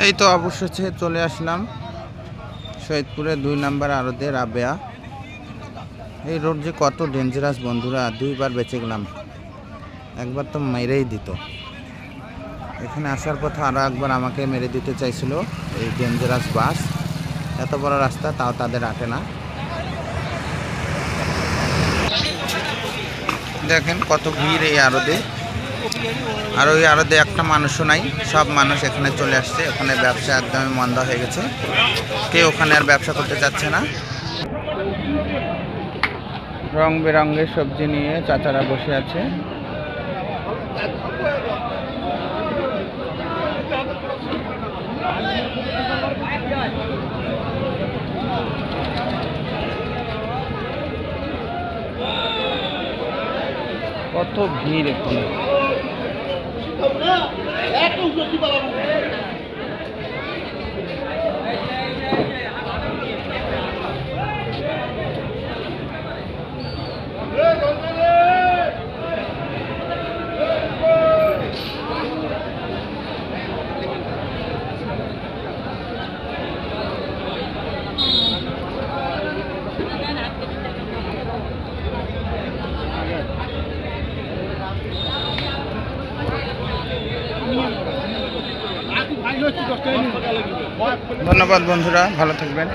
এই তো অবশেষে চলে আসলাম শহীদপুরে 2 নম্বর আড়তে রাবেয়া। এই রোড যে কত ডেঞ্জারাস বন্ধুরা, দুইবার বেঁচে গেলাম, একবার তো মেরেই দিত। এখানে আসার পথে আরও একবার আমাকে মেরে দিতে চাইছিল এই ডেঞ্জারাস বাস। এত বড় রাস্তা তাও তাদের আটে না। দেখেন কত ভিড় এই আড়তে। আর ওই আড়তে একটা মানুষও নাই, সব মানুষ এখানে চলে আসছে। ওখানে ব্যবসা একদমই মন্দা হয়ে গেছে, কেউ ওখানে আর ব্যবসা করতে চাচ্ছে না। রং বেরঙের সবজি নিয়ে চাচারা বসে আছে। কত ভিড় এখানে। ধন্যবাদ বন্ধুরা, ভালো থাকবেন।